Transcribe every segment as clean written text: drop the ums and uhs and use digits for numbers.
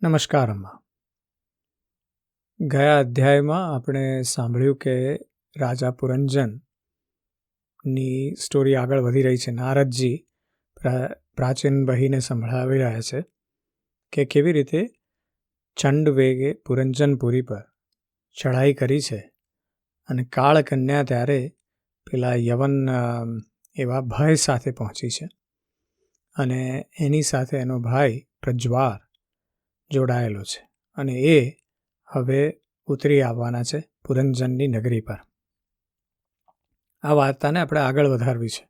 નમસ્કાર અમ્મા. ગયા અધ્યાયમાં આપણે સાંભળ્યું કે રાજા પુરંજનની સ્ટોરી આગળ વધી રહી છે. નારદજી પ્રાચીન બહીને સંભળાવી રહ્યા છે કે કેવી રીતે ચંડ વેગે પુરંજનપુરી પર ચઢાઈ કરી છે અને કાળકન્યા ત્યારે પેલા યવન એવા ભય સાથે પહોંચી છે અને એની સાથે એનો ભાઈ પ્રજ્વાર જોડાયેલો છે અને એ હવે ઉતરી આવવાના છે પુરંજનની નગરી પર. આ વાર્તાને આપણે આગળ વધારવી છે.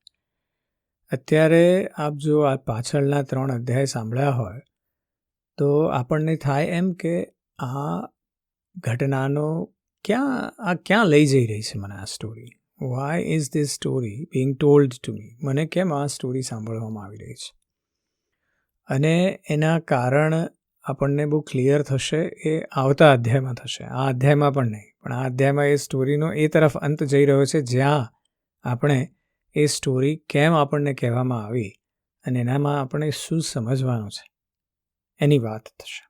અત્યારે આપ જો આ પાછળના 3 અધ્યાય સાંભળ્યા હોય તો આપણને થાય એમ કે આ ઘટનાનો ક્યાં લઈ જઈ રહી છે મને આ story. Why is this story being told to me? મને કેમ આ સ્ટોરી સાંભળવામાં આવી રહી છે? અને એના કારણ આપણને બહુ ક્લિયર થશે એ આવતા અધ્યાયમાં થશે. આ અધ્યાયમાં પણ નહીં, પણ આ અધ્યાયમાં એ સ્ટોરીનો એ તરફ અંત જઈ રહ્યો છે જ્યાં આપણે એ સ્ટોરી કેમ આપણને કહેવામાં આવી અને એનામાં આપણે શું સમજવાનું છે એની વાત થશે.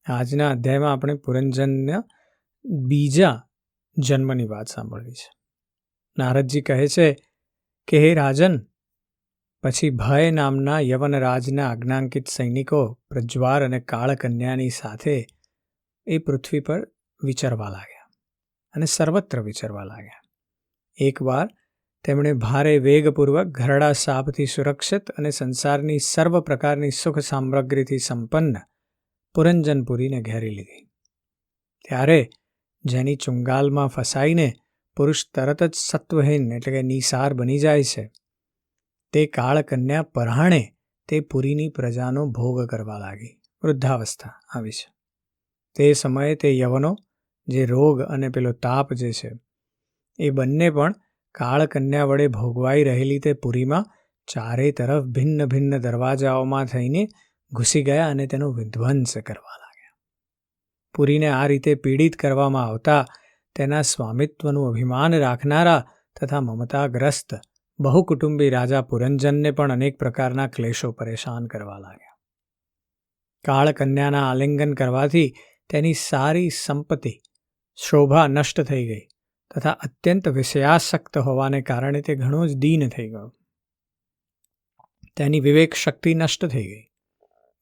આજના અધ્યાયમાં આપણે પુરંજનના બીજા જન્મની વાત સાંભળવી છે. નારદજી કહે છે કે હે રાજન, પછી ભય નામના યવનરાજના આજ્ઞાંકિત સૈનિકો પ્રજ્વાર અને કાળકન્યાની સાથે એ પૃથ્વી પર વિચરવા લાગ્યા અને સર્વત્ર વિચરવા લાગ્યા. એકવાર તેમણે ભારે વેગપૂર્વક ઘરડા સાપથી સુરક્ષિત અને સંસારની સર્વ પ્રકારની સુખ સામગ્રીથી સંપન્ન પુરંજનપુરીને ઘેરી લીધી. ત્યારે જેની ચુંગાલમાં ફસાઈને પુરુષ તરત જ સત્વહીન એટલે કે નિસાર બની જાય છે, તે કાળકન્યા પરહાણે તે પુરીની પ્રજાનો ભોગ કરવા લાગી. વૃદ્ધાવસ્થા આવી છે. તે સમયે તે યવનો જે રોગ અને પેલો તાપ જે છે એ બંને પણ કાળકન્યા વડે ભોગવાઈ રહેલી તે પુરીમાં ચારે તરફ ભિન્ન ભિન્ન દરવાજાઓમાં થઈને ઘૂસી ગયા અને તેનો વિધ્વંસ કરવા લાગ્યા. પુરીને આ રીતે પીડિત કરવામાં આવતા તેના સ્વામિત્વનું અભિમાન રાખનારા તથા મમતાગ્રસ્ત બહુકુટુંબી રાજા પુરંજનને પણ અનેક પ્રકારના ક્લેશો પરેશાન કરવા લાગ્યા. કાળકન્યાના આલિંગન કરવાથી તેની સારી સંપત્તિ શોભા નષ્ટ થઈ ગઈ તથા અત્યંત વિષયાસક્ત હોવાને કારણે તે ઘણો જ દીન થઈ ગયો. તેની વિવેક શક્તિ નષ્ટ થઈ ગઈ.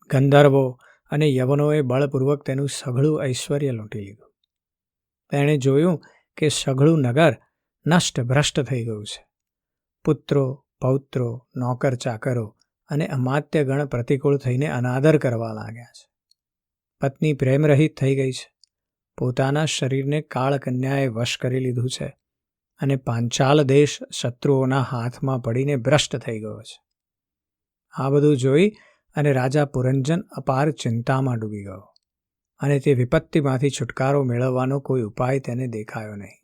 ગંધર્વો અને યવનોએ બળપૂર્વક તેનું સઘળું ઐશ્વર્ય લૂંટી લીધું. તેણે જોયું કે સઘળું નગર નષ્ટ ભ્રષ્ટ થઈ ગયું છે. પુત્રો, પૌત્રો, નોકર ચાકરો અને અમાત્યગણ પ્રતિકૂળ થઈને અનાદર કરવા લાગ્યા છે. પત્ની પ્રેમરહિત થઈ ગઈ છે. પોતાના શરીરને કાળકન્યાએ વશ કરી લીધું છે અને પાંચાલ દેશ શત્રુઓના હાથમાં પડીને ભ્રષ્ટ થઈ ગયો છે. આ બધું જોઈ અને રાજા પુરંજન અપાર ચિંતામાં ડૂબી ગયો અને તે વિપત્તિમાંથી છુટકારો મેળવવાનો કોઈ ઉપાય તેને દેખાયો નહીં.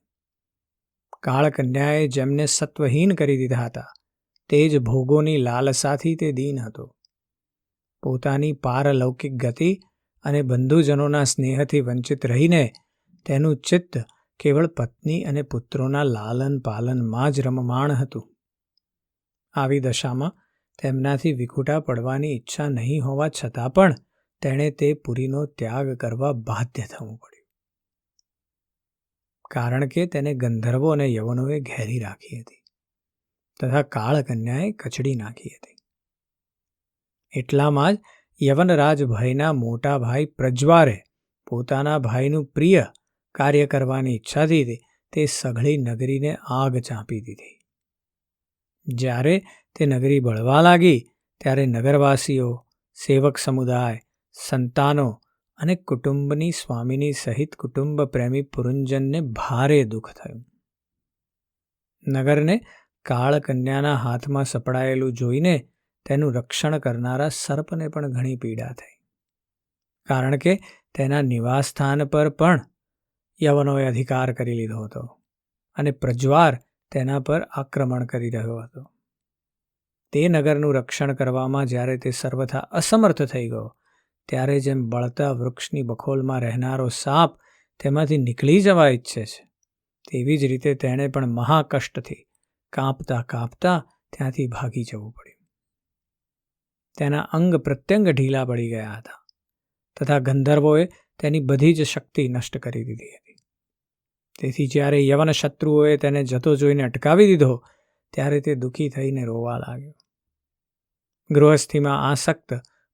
કાળકન્યાએ જેમને સત્વહીન કરી દીધા હતા તે જ ભોગોની લાલસાથી તે દીન હતો. પોતાની પારલૌકિક ગતિ અને બંધુજનોના સ્નેહથી વંચિત રહીને તેનું ચિત્ત કેવળ પત્ની અને પુત્રોના લાલન પાલનમાં જ રમમાણ હતું. આવી દશામાં તેમનાથી વિખૂટા પડવાની ઈચ્છા નહીં હોવા છતાં પણ તેણે તે પુરીનો ત્યાગ કરવા બાધ્ય થવું પડ્યું, કારણ કે તેને ગંધર્વો અને યવનોએ ઘેરી રાખી હતી તથા કાળકન્યાએ કચડી નાખી હતી. એટલામાં જ યવનરાજ ભયના મોટા ભાઈ પ્રજ્વારે પોતાના ભાઈનું પ્રિય કાર્ય કરવાની ઈચ્છાથી તે સઘળી નગરીને આગ ચાંપી દીધી. જ્યારે તે નગરી બળવા લાગી ત્યારે નગરવાસીઓ, સેવક સમુદાય, સંતાનો અને કુટુંબની સ્વામીની સહિત કુટુંબ પ્રેમી પુરંજનને ભારે દુઃખ થયું. નગરને કાળકન્યાના હાથમાં સપડાયેલું જોઈને તેનું રક્ષણ કરનારા સર્પને પણ ઘણી પીડા થઈ, કારણ કે તેના નિવાસસ્થાન પર પણ યવનોએ અધિકાર કરી લીધો હતો અને પ્રજ્વાર તેના પર આક્રમણ કરી રહ્યો હતો. તે નગરનું રક્ષણ કરવામાં જ્યારે તે સર્વથા અસમર્થ થઈ ગયો ત્યારે જેમ બળતા વૃક્ષની બખોલમાં રહેનારો સાપ તેમાંથી નીકળી જવા ઈચ્છે છે, તેવી જ રીતે તેણે પણ મહાકષ્ટથી કાંપતા કાંપતા ત્યાંથી ભાગી જવું પડ્યું. તેના અંગ પ્રત્યંગ ઢીલા પડી ગયા હતા તથા ગંધર્વોએ તેની બધી જ શક્તિ નષ્ટ કરી દીધી હતી. તેથી જ્યારે યવન શત્રુઓએ તેને જતો જોઈને અટકાવી દીધો ત્યારે તે દુઃખી થઈને રોવા લાગ્યો. ગૃહસ્થીમાં આસક્ત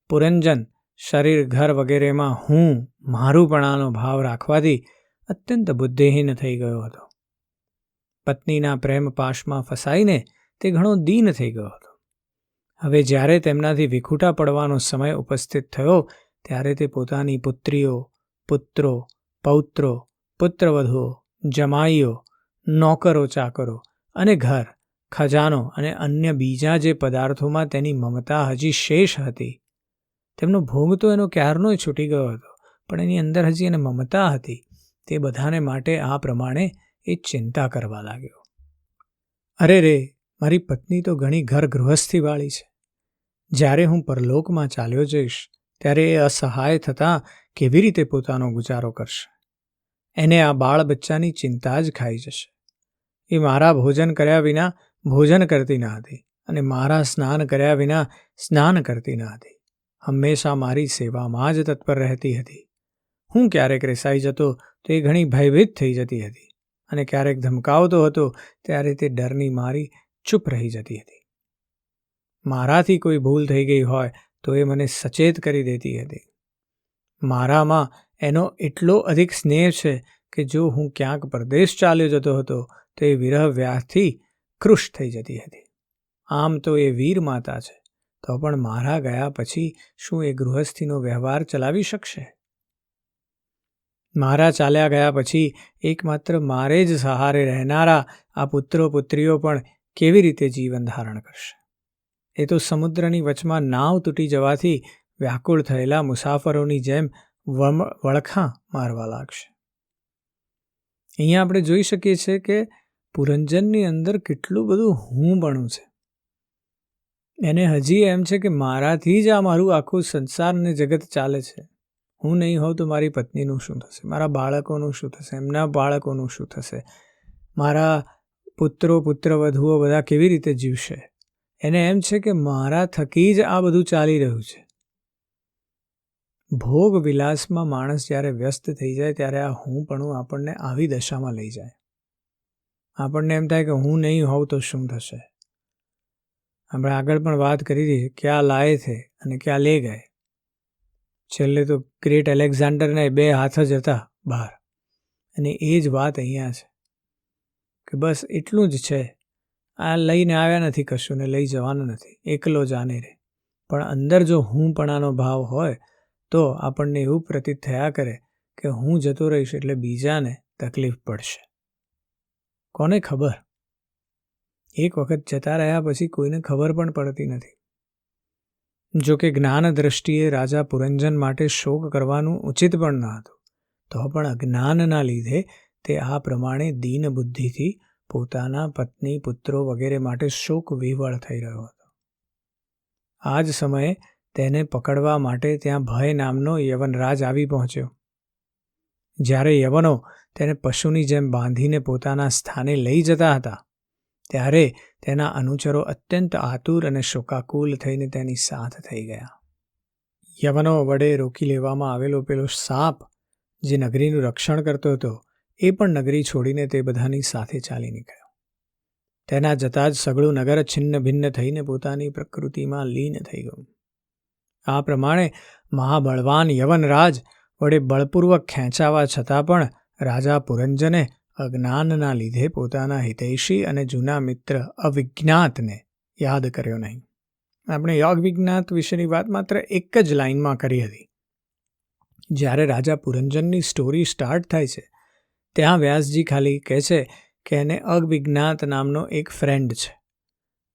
પુરંજન શરીર ઘર વગેરેમાં હું મારુંપણાનો ભાવ રાખવાથી અત્યંત બુદ્ધિહીન થઈ ગયો હતો. પત્નીના પ્રેમ પાશમાં ફસાઈને તે ઘણો દીન થઈ ગયો હતો. હવે જ્યારે તેમનાથી વિખૂટા પડવાનો સમય ઉપસ્થિત થયો ત્યારે તે પોતાની પુત્રીઓ, પુત્રો, પૌત્રો, પુત્રવધુઓ, જમાઈઓ, નોકરો ચાકરો અને ઘર, ખજાનો અને અન્ય બીજા જે પદાર્થોમાં તેની મમતા હજી શેષ હતી, તેમનો ભોગ તો એનો ક્યારનોય છૂટી ગયો હતો, પણ એની અંદર હજી એને મમતા હતી, તે બધાને માટે આ પ્રમાણે એ ચિંતા કરવા લાગ્યો. અરે રે, મારી પત્ની તો ઘણી ઘર ગૃહસ્થીવાળી છે. જ્યારે હું પરલોકમાં ચાલ્યો જઈશ ત્યારે એ અસહાય થતાં કેવી રીતે પોતાનો ગુજારો કરશે? એને આ બાળ બચ્ચાની ચિંતા જ ખાઈ જશે. એ મારા ભોજન કર્યા વિના ભોજન કરતી ન હતી અને મારા સ્નાન કર્યા વિના સ્નાન કરતી ન હતી. હંમેશા મારી સેવામાં જ તત્પર રહેતી હતી. હું ક્યારેક રિસાઈ જતો તો એ ઘણી ભયભીત થઈ જતી હતી અને ક્યારેક ધમકાવતો હતો ત્યારે તે ડરની મારી ચૂપ રહી જતી હતી. મારાથી કોઈ ભૂલ થઈ ગઈ હોય તો એ મને સચેત કરી દેતી હતી. મારામાં એનો એટલો અધિક સ્નેહ છે કે જો હું ક્યાંક પરદેશ ચાલ્યો જતો હતો તો એ વિરહ વ્યાસથી કૃશ થઈ જતી હતી. આમ તો એ વીર માતા છે, તો પણ મારા ગયા પછી શું એ ગૃહસ્થીનો વ્યવહાર ચલાવી શકશે? મારા ચાલ્યા ગયા પછી એકમાત્ર મારે જ સહારે રહેનારા આ પુત્રો પુત્રીઓ પણ કેવી રીતે જીવન ધારણ કરશે? એ તો સમુદ્રની વચમાં નાવ તૂટી જવાથી વ્યાકુળ થયેલા મુસાફરોની જેમ વળખાં મારવા લાગશે. અહીંયા આપણે જોઈ શકીએ છીએ કે પુરંજનની અંદર કેટલું બધું હું બણું છે. એને હજી એમ છે કે મારાથી જ આ મારું આખું સંસાર અને જગત ચાલે છે. હું નહીં હોઉં તો મારી પત્નીનું શું થશે? મારા બાળકોનું શું થશે? એમના બાળકોનું શું થશે? મારા પુત્રો પુત્રવધુઓ બધા કેવી રીતે જીવશે? એને એમ છે કે મારા થકી જ આ બધું ચાલી રહ્યું છે. ભોગ વિલાસમાં માણસ જ્યારે વ્યસ્ત થઈ જાય ત્યારે આ હુંપણું આપણને આવી દશામાં લઈ જાય. આપણને એમ થાય કે હું નહીં હોઉં તો શું થશે? આપણે આગળ પણ વાત કરી હતી, ક્યાં લાયે થે અને ક્યાં લે ગયે. છેલ્લે તો ગ્રેટ એલેક્ઝાન્ડરના 2 હાથ જ હતા બહાર, અને એ જ વાત અહીંયા છે કે બસ એટલું જ છે. આ લઈને આવ્યા નથી કશું ને લઈ જવાનું નથી, એકલો જાને રે. પણ અંદર જો હુંપણાનો ભાવ હોય તો આપણને એવું પ્રતીત થયા કરે કે હું જતો રહીશ એટલે બીજાને તકલીફ પડશે. કોને ખબર? એક વખત જતા રહ્યા પછી કોઈને ખબર પણ પડતી નથી. જો કે જ્ઞાન દ્રષ્ટિએ રાજા પુરંજન માટે શોક કરવાનું ઉચિત પણ ન હતું, તો પણ અજ્ઞાનના લીધે તે આ પ્રમાણે દીન બુદ્ધિથી પોતાના પત્ની પુત્રો વગેરે માટે શોક વિહવળ થઈ રહ્યો હતો. આ જ સમયે તેને પકડવા માટે ત્યાં ભય નામનો યવનરાજ આવી પહોંચ્યો. જ્યારે યવનો તેને પશુની જેમ બાંધીને પોતાના સ્થાને લઈ જતા હતા ત્યારે તેના અનુચરો અત્યંત આતુર અને શોકાકુલ થઈને તેની સાથ થઈ ગયા. યવનો વડે રોકી લેવામાં આવેલો પેલો સાપ જે નગરીનું રક્ષણ કરતો હતો એ પણ નગરી છોડીને તે બધાની સાથે ચાલી નીકળ્યો. તેના જતાં જ સઘળું નગર છિન્ન ભિન્ન થઈને પોતાની પ્રકૃતિમાં લીન થઈ ગયું. આ પ્રમાણે મહાબળવાન યવનરાજ વડે બળપૂર્વક ખેંચાવા છતાં પણ રાજા પુરંજને અજ્ઞાનના લીધે પોતાના હિતૈષી અને જૂના મિત્ર અવિજ્ઞાતને યાદ કર્યો નહીં. આપણે અવિજ્ઞાત વિશેની વાત માત્ર એક જ લાઇનમાં કરી હતી. જ્યારે રાજા પુરંજનની સ્ટોરી સ્ટાર્ટ થાય છે ત્યાં વ્યાસજી ખાલી કહે છે કે એને અવિજ્ઞાત નામનો એક ફ્રેન્ડ છે.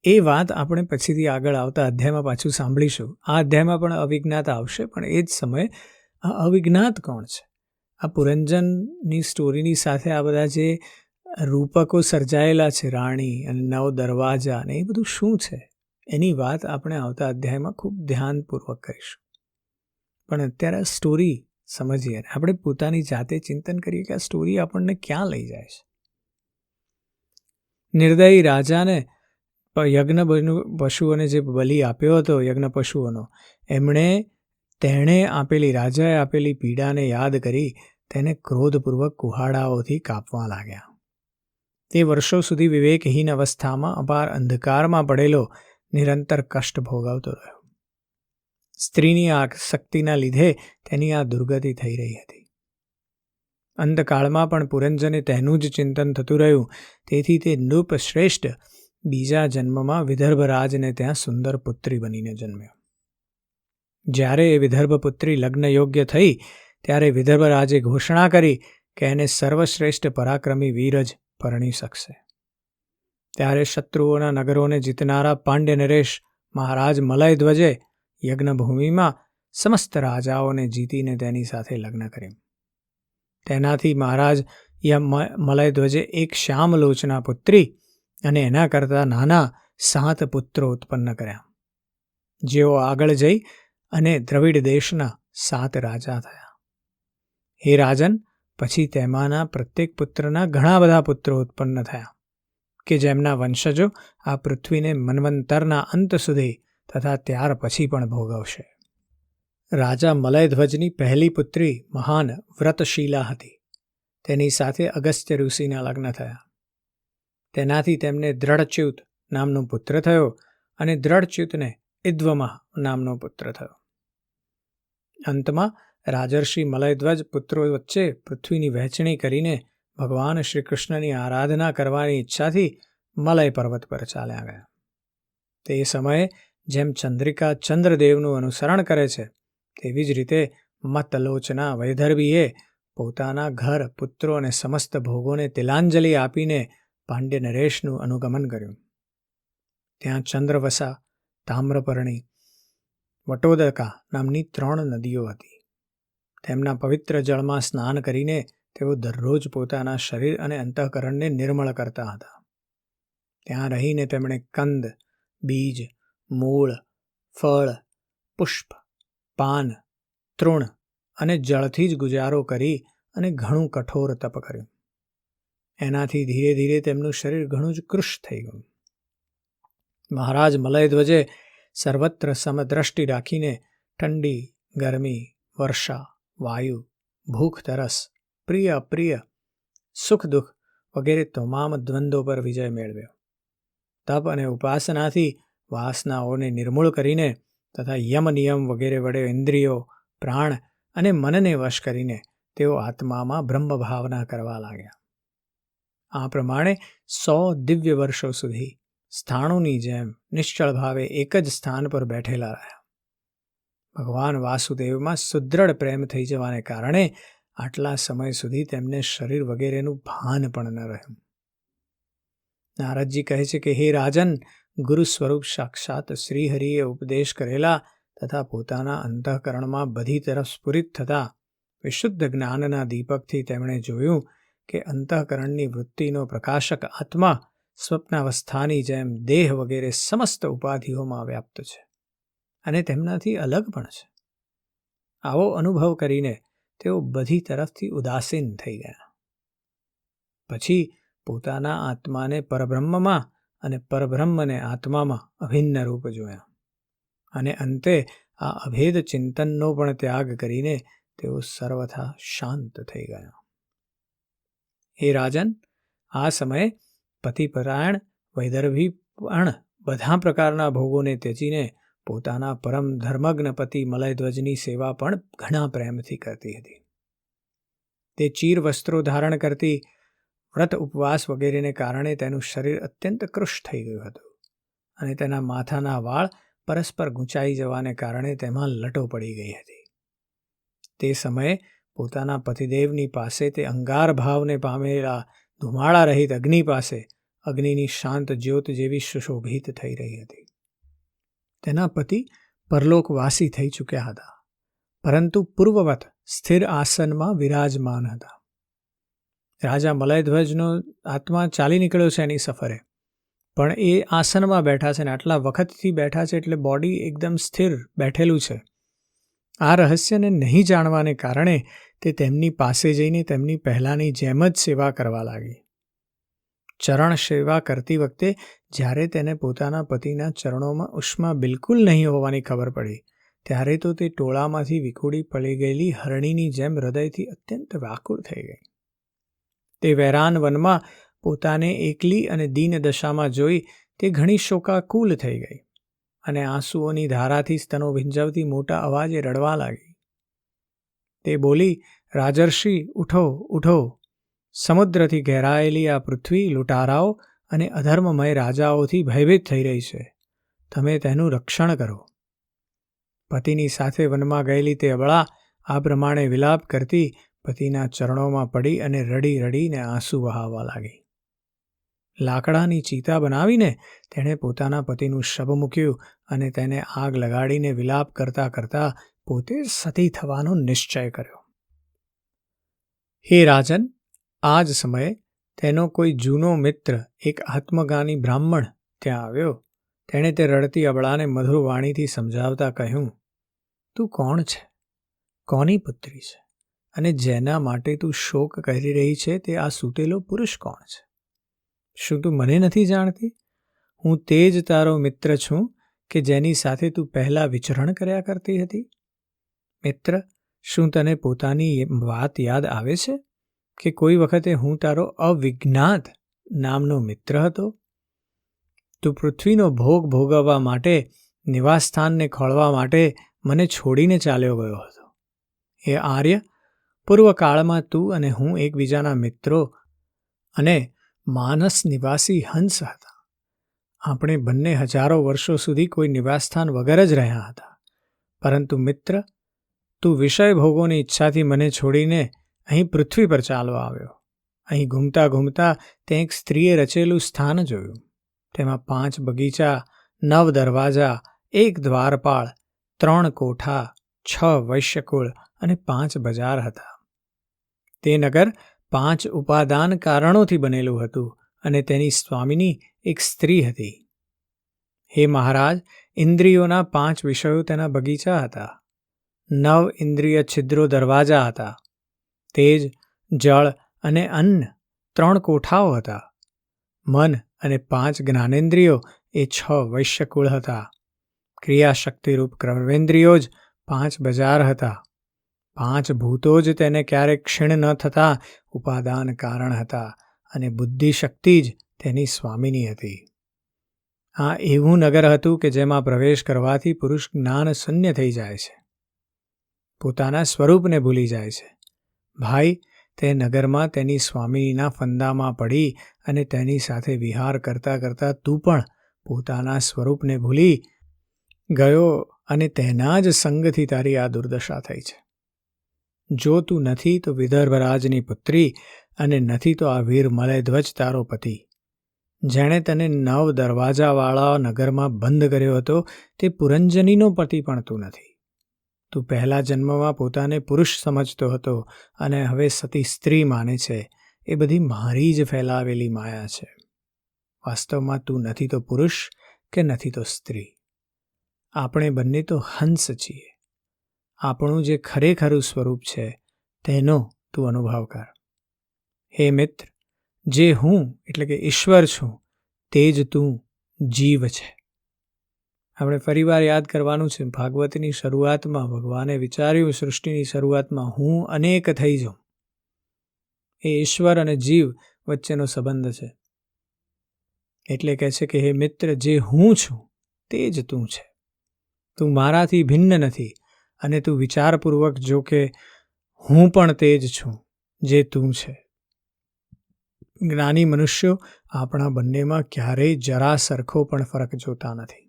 એ વાત આપણે પછીથી આગળ આવતા અધ્યાયમાં પાછું સાંભળીશું. આ અધ્યાયમાં પણ અવિજ્ઞાત આવશે, પણ એ જ સમયે આ અવિજ્ઞાત કોણ છે? આ પુરંજનની સ્ટોરીની સાથે આ બધા જે રૂપકો સર્જાયેલા છે, રાણી અને 9 દરવાજા અને એ બધું શું છે, એની વાત આપણે આવતા અધ્યાયમાં ખૂબ ધ્યાનપૂર્વક કરીશું. પણ અત્યારે આ સ્ટોરી સમજીએ, આપણે પોતાની જાતે ચિંતન કરીએ કે આ સ્ટોરી આપણને ક્યાં લઈ જાય છે. નિર્દયી રાજાને યજ્ઞ પશુઓને જે બલિ આપ્યો હતો, યજ્ઞ પશુઓનો, એમણે તેણે રાજાએ આપેલી પીડાને યાદ કરી તેને ક્રોધપૂર્વક કુહાડાઓથી કાપવા લાગ્યા. તે વર્ષો સુધી વિવેકહીન અવસ્થામાં અપાર અંધકારમાં પડેલો નિરંતર કષ્ટ ભોગવતો રહ્યો. સ્ત્રીની આસક્તિના લીધે તેની આ દુર્ગતિ થઈ રહી હતી. અંતકાળમાં પણ પુરંજને તેનું જ ચિંતન થતું રહ્યું. તેથી તે નૃપ શ્રેષ્ઠ બીજા જન્મમાં વિદર્ભરાજને ત્યાં સુંદર પુત્રી બનીને જન્મ્યો. જ્યારે એ વિદર્ભપુત્રી લગ્ન યોગ્ય થઈ ત્યારે વિદર્ભરાજે ઘોષણા કરી કે એને સર્વશ્રેષ્ઠ પરાક્રમી વીર જ પરણી શકશે. ત્યારે શત્રુઓના નગરોને જીતનારા પાંડ્ય નરેશ મહારાજ મલયધ્વજે યજ્ઞભૂમિમાં સમસ્ત રાજાઓને જીતીને તેની સાથે લગ્ન કર્યું. તેનાથી મહારાજ મલયધ્વજે એક શ્યામલોચના પુત્રી અને એના કરતાં નાના 7 પુત્રો ઉત્પન્ન કર્યા, જેઓ આગળ જઈ અને દ્રવિડ દેશના 7 રાજા થયા. હે રાજન, પછી તેમાંના પ્રત્યેક પુત્રના ઘણા બધા પુત્રો ઉત્પન્ન થયા કે જેમના વંશજો આ પૃથ્વીને મન્વંતરના અંત સુધી તથા ત્યાર પછી પણ ભોગવશે. રાજા મલયધ્વજની પહેલી પુત્રી મહાન વ્રતશીલા હતી. તેની સાથે અગસ્ત્ય ઋષિના લગ્ન થયા. તેનાથી તેમને દ્રઢચ્યુત નામનો પુત્ર થયો અને દ્રઢચ્યુતને ઇદ્વમા નામનો પુત્ર થયો. અંતમાં રાજર્ષિ મલયધ્વજ પુત્રો વચ્ચે પૃથ્વીની વહેંચણી કરીને ભગવાન શ્રી કૃષ્ણની આરાધના કરવાની ઈચ્છાથી મલય પર્વત પર ચાલ્યા ગયા. તે સમયે જેમ ચંદ્રિકા ચંદ્રદેવનું અનુસરણ કરે છે તેવી જ રીતે મતલોચના વૈદર્ભીએ પોતાના ઘર, પુત્રો અને સમસ્ત ભોગોને તિલાંજલિ આપીને પાંડ્ય નરેશનું અનુગમન કર્યું. ત્યાં ચંદ્રવસા, તામ્રપર્ણી, વટોદકા નામની 3 નદીઓ હતી. તેમના પવિત્ર જળમાં સ્નાન કરીને તેઓ દરરોજ પોતાના શરીર અને અંતઃકરણને નિર્મળ કરતા હતા. ત્યાં રહીને તેમણે કંદ, બીજ, મૂળ, ફળ, પુષ્પ, પાન, તૃણ અને જળથી જ ગુજારો કરી અને ઘણું કઠોર તપ કર્યું. એનાથી ધીરે ધીરે તેમનું શરીર ઘણું જ કૃશ થઈ ગયું. મહારાજ મલયધ્વજે સર્વત્ર સમદ્રષ્ટિ રાખીને ઠંડી, ગરમી, વર્ષા, વાયુ, ભૂખ, તરસ, પ્રિય અપ્રિય, સુખ દુઃખ વગેરે તમામ દ્વંદ્વો પર વિજય મેળવ્યો. તપ અને ઉપાસનાથી વાસનાઓને નિર્મૂળ કરીને તથા યમ નિયમ વગેરે વડે ઇન્દ્રિયો, પ્રાણ અને મનને વશ કરીને તેઓ આત્મામાં બ્રહ્મ ભાવના કરવા લાગ્યા. આ પ્રમાણે 100 દિવ્ય વર્ષો સુધી સ્થાણુની જેમ નિશ્ચળ ભાવે એક જ સ્થાન પર બેઠેલા રહ્યા. ભગવાન વાસુદેવમાં સુદૃઢ પ્રેમ થઈ જવાને કારણે આટલા સમય સુધી તેમને શરીર વગેરેનું ભાન પણ ન રહ્યું. નારદજી કહે છે કે હે રાજન, ગુરુ સ્વરૂપ સાક્ષાત શ્રીહરિએ ઉપદેશ કરેલા તથા પોતાના અંતઃકરણમાં બધી તરફ સ્ફુરિત થતા વિશુદ્ધ જ્ઞાનના દીપકથી તેમણે જોયું કે અંતઃકરણની વૃત્તિનો પ્રકાશક આત્મા સ્વપ્નાવસ્થાની જેમ દેહ વગેરે સમસ્ત ઉપાધિઓમાં વ્યાપ્ત છે અને તેમનાથી અલગ પણ છે. આવો અનુભવ કરીને તેઓ બધી તરફથી ઉદાસીન થઈ ગયા. પછી પોતાના આત્માને પરબ્રહ્મમાં અને પરબ્રહ્મને આત્મામાં અભિન્ન રૂપ જોયા અને અંતે આ અભેદ ચિંતનનો પણ ત્યાગ કરીને તેઓ સર્વથા શાંત થઈ ગયા. હે રાજન, આ સમયે પતિપરાયણ વૈદર્ભી પણ બધા પ્રકારના ભોગોને ત્યજીને પોતાના પરમ ધર્મજ્ઞ પતિ મલયધ્વજની સેવા પણ ઘણા પ્રેમથી કરતી હતી. તે ચીર વસ્ત્રો ધારણ કરતી, વ્રત ઉપવાસ વગેરેને કારણે તેનું શરીર અત્યંત કૃશ થઈ ગયું હતું અને તેના માથાના વાળ પરસ્પર ગૂંચાઈ જવાને કારણે તેમાં લટો પડી ગઈ હતી. તે સમયે પોતાના પતિદેવની પાસે તે અંગાર ભાવને પામેલા ધુમાડા રહિત અગ્નિ પાસે અગ્નિની શાંત જ્યોત જેવી સુશોભિત થઈ રહી હતી. તેના પતિ પરલોકવાસી થઈ ચૂક્યા હતા, પરંતુ પૂર્વવત સ્થિર આસનમાં વિરાજમાન હતા. રાજા મલયધ્વજનો આત્મા ચાલી નીકળ્યો છે એની સફરે, પણ એ આસનમાં બેઠા છે ને આટલા વખતથી બેઠા છે એટલે બોડી એકદમ સ્થિર બેઠેલું છે. આ રહસ્યને નહીં જાણવાને કારણે તે તેમની પાસે જઈને તેમની પહેલાંની જેમ જ સેવા કરવા લાગી. ચરણ સેવા કરતી વખતે જ્યારે તેને પોતાના પતિના ચરણોમાં ઉષ્મા બિલકુલ નહીં હોવાની ખબર પડી ત્યારે તો તે ટોળામાંથી વિખૂડી પડી ગયેલી હરણીની જેમ હૃદયથી અત્યંત વ્યાકુળ થઈ ગઈ. તે વેરાન વનમાં પોતાને એકલી અને દીન દશામાં જોઈ તે ઘણી શોકાકુલ થઈ ગઈ અને આંસુઓની ધારાથી સ્તનો ભીંજવતી મોટા અવાજે રડવા લાગી. તે બોલી, રાજર્ષિ, ઉઠો, ઉઠો! સમુદ્રથી ઘેરાયેલી આ પૃથ્વી લૂંટારાઓ અને અધર્મમય રાજાઓથી ભયભીત થઈ રહી છે. તમે તેનું રક્ષણ કરો. પતિની સાથે વનમાં ગયેલી તે અબળા આ પ્રમાણે વિલાપ કરતી પતિના ચરણોમાં પડી અને રડી રડીને આંસુ વહાવવા લાગી. લાકડાની ચિતા બનાવીને તેણે પોતાના પતિનું શબ મૂક્યું અને તેને આગ લગાડીને વિલાપ કરતા કરતા પોતે સતી થવાનો નિશ્ચય કર્યો. હે રાજન, આ જ સમયે તેનો કોઈ જૂનો મિત્ર, એક આત્મજ્ઞાની બ્રાહ્મણ ત્યાં આવ્યો. તેણે તે રડતી અબળાને મધુર વાણીથી સમજાવતા કહ્યું, તું કોણ છે? કોની પુત્રી છે? અને જેના માટે તું શોક કરી રહી છે તે આ સૂતેલો પુરુષ કોણ છે? શું તું મને નથી જાણતી? હું તે જ તારો મિત્ર છું કે જેની સાથે તું પહેલાં વિચરણ કર્યા કરતી હતી. મિત્ર, શું તને પોતાની વાત યાદ આવે છે કે કોઈ વખતે હું તારો અવિજ્ઞાત નામનો મિત્ર હતો? તું પૃથ્વીનો ભોગ ભોગવવા માટે, નિવાસસ્થાનને ખોળવા માટે મને છોડીને ચાલ્યો ગયો હતો. હે આર્ય, પૂર્વકાળમાં તું અને હું એકબીજાના મિત્રો અને માનસ નિવાસી હંસ હતા. આપણે બંને હજારો વર્ષો સુધી કોઈ નિવાસસ્થાન વગર જ રહ્યા હતા. પરંતુ મિત્ર, તું વિષય ભોગોની ઈચ્છાથી મને છોડીને અહીં પૃથ્વી પર ચાલવા આવ્યો. અહીં ઘૂમતા ઘૂમતા તે એક સ્ત્રીએ રચેલું સ્થાન જોયું. તેમાં 5 બગીચા, 9 દરવાજા, 1 દ્વારપાળ, 3 કોઠા, 6 વૈશ્યકુળ અને 5 બજાર હતા. તે નગર 5 ઉપાદાન કારણોથી બનેલું હતું અને તેની સ્વામિની એક સ્ત્રી હતી. હે મહારાજ, ઇન્દ્રિયોના 5 વિષયો તેના બગીચા હતા. 9 ઇન્દ્રિય છિદ્રો દરવાજા હતા. તેજ, જળ અને અન્ન 3 કોઠાઓ હતા. મન અને 5 જ્ઞાનેન્દ્રિયો એ 6 વૈશ્યકુળ હતા. ક્રિયાશક્તિરૂપ કર્મેન્દ્રિયો જ 5 બજાર હતા. 5 ભૂતો જ તેને ક્યારેક ક્ષીણ ન થતા ઉપાદાન કારણ હતા અને બુદ્ધિશક્તિ જ તેની સ્વામિની હતી. આ એવું નગર હતું કે જેમાં પ્રવેશ કરવાથી પુરુષ જ્ઞાન શૂન્ય થઈ જાય છે, પોતાના સ્વરૂપને ભૂલી જાય છે. ભાઈ, તે નગરમાં તેની સ્વામિનીના ફંદામાં પડી અને તેની સાથે વિહાર કરતાં કરતાં તું પણ પોતાના સ્વરૂપને ભૂલી ગયો અને તેના જ સંગથી તારી આ દુર્દશા થઈ છે. જો તું નથી તો વિદર્ભરાજની પુત્રી અને નથી તો આ વીર મલયધ્વજ તારો પતિ. જેણે તને 9 દરવાજાવાળા નગરમાં બંધ કર્યો હતો તે પુરંજનીનો પતિ પણ તું નથી. તું પહેલા જન્મમાં પોતાને પુરુષ સમજતો હતો અને હવે સતી સ્ત્રી માને છે. એ બધી મારી જ ફેલાવેલી માયા છે. વાસ્તવમાં તું નથી તો પુરુષ કે નથી તો સ્ત્રી. આપણે બંને તો હંસ છીએ. આપણું જે ખરેખરું સ્વરૂપ છે તેનો તું અનુભવ કર. હે મિત્ર, જે હું એટલે કે ઈશ્વર છું તે જ તું જીવ છે. આપણે ફરીવાર યાદ કરવાનું છે, ભાગવતની શરૂઆતમાં ભગવાને વિચાર્યું સૃષ્ટિની શરૂઆતમાં હું અનેક થઈ જાઉં. એ ઈશ્વર અને જીવ વચ્ચેનો સંબંધ છે. એટલે કહે છે કે હે મિત્ર, જે હું છું તે જ તું છે. તું મારાથી ભિન્ન નથી અને તું વિચારપૂર્વક જો કે હું પણ તે જ છું જે તું છે. જ્ઞાની મનુષ્યો આપણા બંનેમાં ક્યારેય જરા સરખો પણ ફરક જોતા નથી.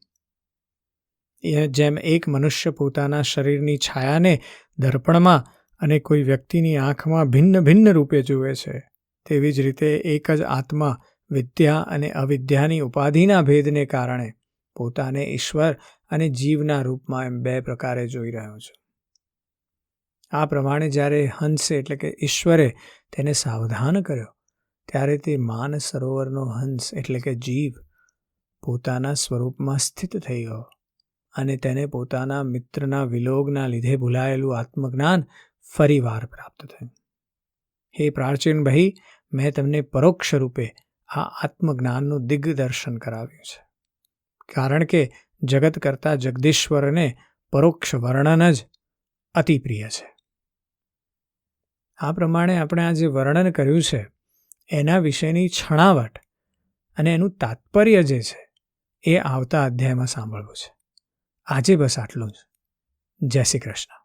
જેમ એક મનુષ્ય પોતાના શરીરની છાયાને દર્પણમાં અને કોઈ વ્યક્તિની આંખમાં ભિન્ન ભિન્ન રૂપે જુએ છે, તેવી જ રીતે એક જ આત્મા વિદ્યા અને અવિદ્યાની ઉપાધિના ભેદને કારણે પોતાને ઈશ્વર અને જીવના રૂપમાં એમ 2 પ્રકારે જોઈ રહ્યો છે. આ પ્રમાણે જ્યારે હંસે એટલે કે ઈશ્વરે તેને સાવધાન કર્યો ત્યારે તે માન સરોવરનો હંસ એટલે કે જીવ પોતાના સ્વરૂપમાં સ્થિત થઈ ગયો અને તેને પોતાના મિત્રના વિલોગના લીધે ભૂલાયેલું આત્મજ્ઞાન ફરીવાર પ્રાપ્ત થયું. હે પ્રાચીન ભાઈ, મેં તમને પરોક્ષ રૂપે આ આત્મજ્ઞાનનું દિગ્દર્શન કરાવ્યું છે. કારણ કે જગત કરતા જગદીશ્વરને પરોક્ષ વર્ણન જ અતિ પ્રિય છે. આ પ્રમાણે આપણે આ જે વર્ણન કર્યું છે એના વિશેની છણાવટ અને એનું તાત્પર્ય જે છે એ આવતા અધ્યાયમાં સાંભળવું છે. આજે બસ આટલું જ. જય શ્રી કૃષ્ણ.